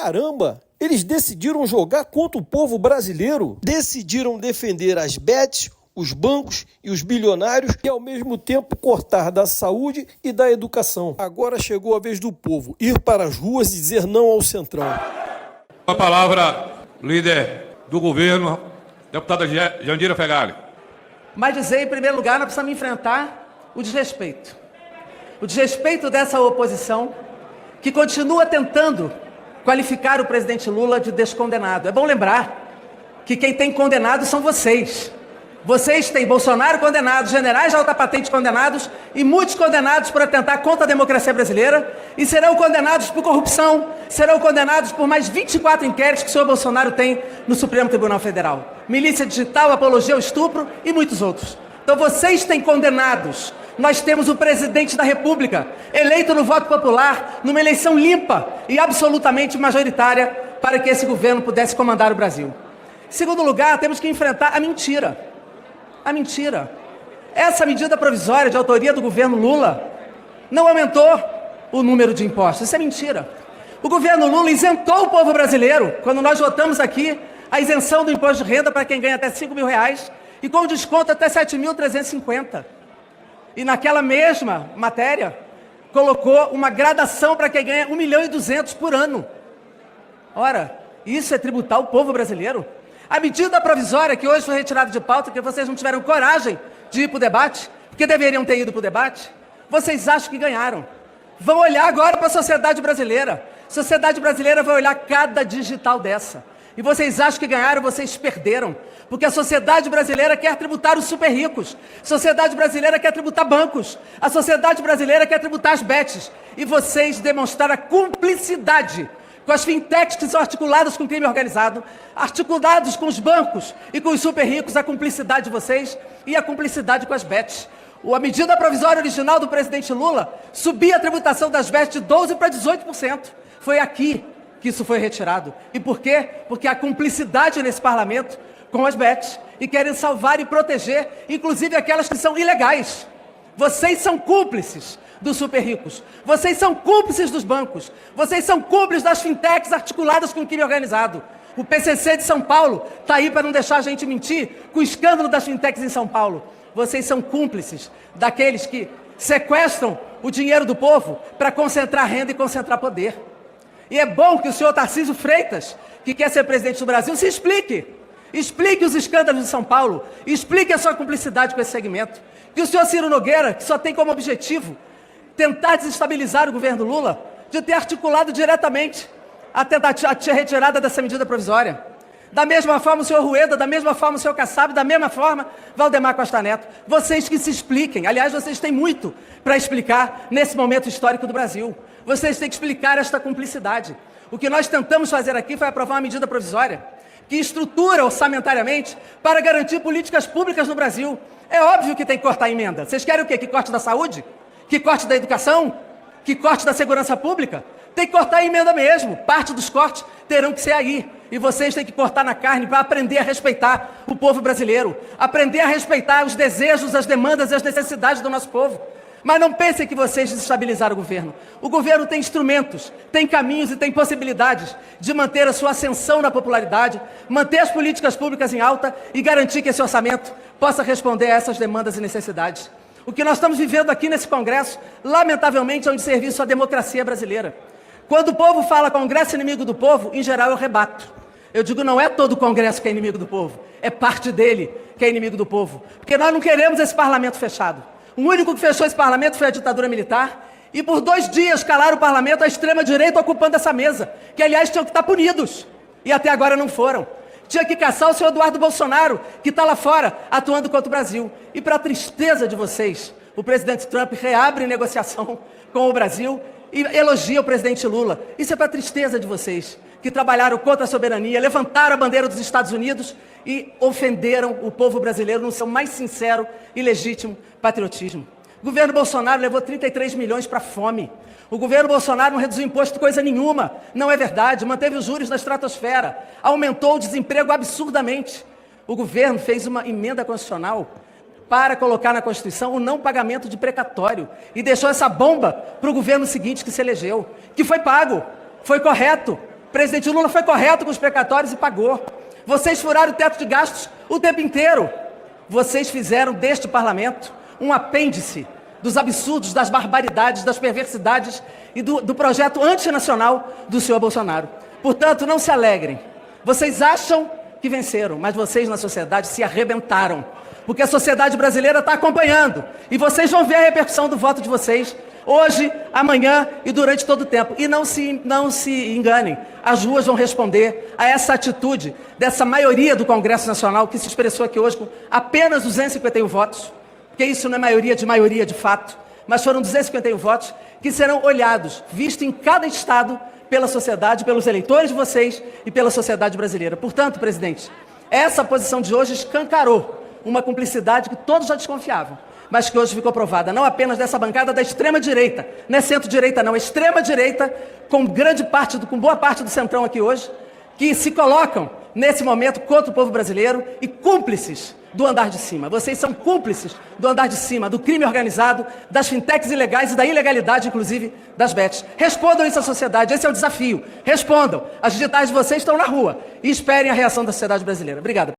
Caramba! Eles decidiram jogar contra o povo brasileiro. Decidiram defender as bets, os bancos e os bilionários e, ao mesmo tempo, cortar da saúde e da educação. Agora chegou a vez do povo ir para as ruas e dizer não ao Centrão. A palavra, líder do governo, deputada Jandira Fegali. Mas dizer, em primeiro lugar, nós precisamos enfrentar o desrespeito. O desrespeito dessa oposição que continua tentando qualificar o presidente Lula de descondenado. É bom lembrar que quem tem condenado são vocês. Vocês têm Bolsonaro condenado, generais de alta patente condenados e muitos condenados por atentar contra a democracia brasileira e serão condenados por corrupção, serão condenados por mais 24 inquéritos que o senhor Bolsonaro tem no Supremo Tribunal Federal. Milícia digital, apologia ao estupro e muitos outros. Então vocês têm condenados. Nós temos o presidente da República, eleito no voto popular, numa eleição limpa e absolutamente majoritária para que esse governo pudesse comandar o Brasil. Em segundo lugar, temos que enfrentar a mentira. A mentira. Essa medida provisória de autoria do governo Lula não aumentou o número de impostos. Isso é mentira. O governo Lula isentou o povo brasileiro, quando nós votamos aqui, a isenção do imposto de renda para quem ganha até R$5 mil e com desconto até 7.350. E naquela mesma matéria, colocou uma gradação para quem ganha 1.200.000 por ano. Ora, isso é tributar o povo brasileiro? A medida provisória que hoje foi retirada de pauta, que vocês não tiveram coragem de ir para o debate, porque deveriam ter ido para o debate, vocês acham que ganharam. Vão olhar agora para a sociedade brasileira. A sociedade brasileira vai olhar cada digital dessa. E vocês acham que ganharam, vocês perderam. Porque a sociedade brasileira quer tributar os super ricos. A sociedade brasileira quer tributar bancos. A sociedade brasileira quer tributar as bets. E vocês demonstraram a cumplicidade com as fintechs que são articuladas com o crime organizado, articulados com os bancos e com os super ricos, a cumplicidade de vocês e a cumplicidade com as bets. A medida provisória original do presidente Lula subia a tributação das bets de 12% para 18%. Foi aqui que isso foi retirado. E por quê? Porque há cumplicidade nesse parlamento com as bets e querem salvar e proteger, inclusive aquelas que são ilegais. Vocês são cúmplices dos super ricos. Vocês são cúmplices dos bancos. Vocês são cúmplices das fintechs articuladas com o crime organizado. O PCC de São Paulo está aí para não deixar a gente mentir com o escândalo das fintechs em São Paulo. Vocês são cúmplices daqueles que sequestram o dinheiro do povo para concentrar renda e concentrar poder. E é bom que o senhor Tarcísio Freitas, que quer ser presidente do Brasil, se explique. Explique os escândalos de São Paulo. Explique a sua cumplicidade com esse segmento. Que o senhor Ciro Nogueira, que só tem como objetivo tentar desestabilizar o governo Lula, de ter articulado diretamente a retirada dessa medida provisória. Da mesma forma o senhor Rueda, da mesma forma o senhor Kassab, da mesma forma Valdemar Costa Neto. Vocês que se expliquem. Aliás, vocês têm muito para explicar nesse momento histórico do Brasil. Vocês têm que explicar esta cumplicidade. O que nós tentamos fazer aqui foi aprovar uma medida provisória que estrutura orçamentariamente para garantir políticas públicas no Brasil. É óbvio que tem que cortar a emenda. Vocês querem o quê? Que corte da saúde? Que corte da educação? Que corte da segurança pública? Tem que cortar a emenda mesmo. Parte dos cortes terão que ser aí. E vocês têm que cortar na carne para aprender a respeitar o povo brasileiro. Aprender a respeitar os desejos, as demandas e as necessidades do nosso povo. Mas não pensem que vocês desestabilizaram o governo. O governo tem instrumentos, tem caminhos e tem possibilidades de manter a sua ascensão na popularidade, manter as políticas públicas em alta e garantir que esse orçamento possa responder a essas demandas e necessidades. O que nós estamos vivendo aqui nesse Congresso, lamentavelmente, é um desserviço à democracia brasileira. Quando o povo fala Congresso inimigo do povo, em geral eu rebato. Eu digo, não é todo o Congresso que é inimigo do povo, é parte dele que é inimigo do povo. Porque nós não queremos esse parlamento fechado. O único que fechou esse parlamento foi a ditadura militar. E por 2 dias calaram o parlamento a extrema-direita ocupando essa mesa, que aliás tinham que estar punidos. E até agora não foram. Tinha que caçar o senhor Eduardo Bolsonaro, que está lá fora, atuando contra o Brasil. E para a tristeza de vocês, o presidente Trump reabre negociação com o Brasil e elogia o presidente Lula. Isso é para a tristeza de vocês, que trabalharam contra a soberania, levantaram a bandeira dos Estados Unidos e ofenderam o povo brasileiro no seu mais sincero e legítimo patriotismo. O governo Bolsonaro levou 33 milhões para a fome. O governo Bolsonaro não reduziu imposto coisa nenhuma. Não é verdade. Manteve os juros na estratosfera. Aumentou o desemprego absurdamente. O governo fez uma emenda constitucional para colocar na Constituição o não pagamento de precatório e deixou essa bomba para o governo seguinte que se elegeu, que foi pago, foi correto, O presidente Lula foi correto com os precatórios e pagou. Vocês furaram o teto de gastos o tempo inteiro. Vocês fizeram deste parlamento um apêndice dos absurdos, das barbaridades, das perversidades e do projeto antinacional do senhor Bolsonaro. Portanto, não se alegrem. Vocês acham que venceram, mas vocês na sociedade se arrebentaram. Porque a sociedade brasileira está acompanhando. E vocês vão ver a repercussão do voto de vocês hoje, amanhã e durante todo o tempo. E não se enganem, as ruas vão responder a essa atitude dessa maioria do Congresso Nacional que se expressou aqui hoje com apenas 251 votos, porque isso não é maioria de fato, mas foram 251 votos que serão olhados, vistos em cada estado pela sociedade, pelos eleitores de vocês e pela sociedade brasileira. Portanto, presidente, essa posição de hoje escancarou uma cumplicidade que todos já desconfiavam, mas que hoje ficou provada, não apenas dessa bancada da extrema-direita, não é centro-direita não, é extrema-direita, com boa parte do centrão aqui hoje, que se colocam nesse momento contra o povo brasileiro e cúmplices do andar de cima. Vocês são cúmplices do andar de cima, do crime organizado, das fintechs ilegais e da ilegalidade, inclusive, das bets. Respondam isso à sociedade, esse é o desafio. Respondam. As digitais de vocês estão na rua e esperem a reação da sociedade brasileira. Obrigado.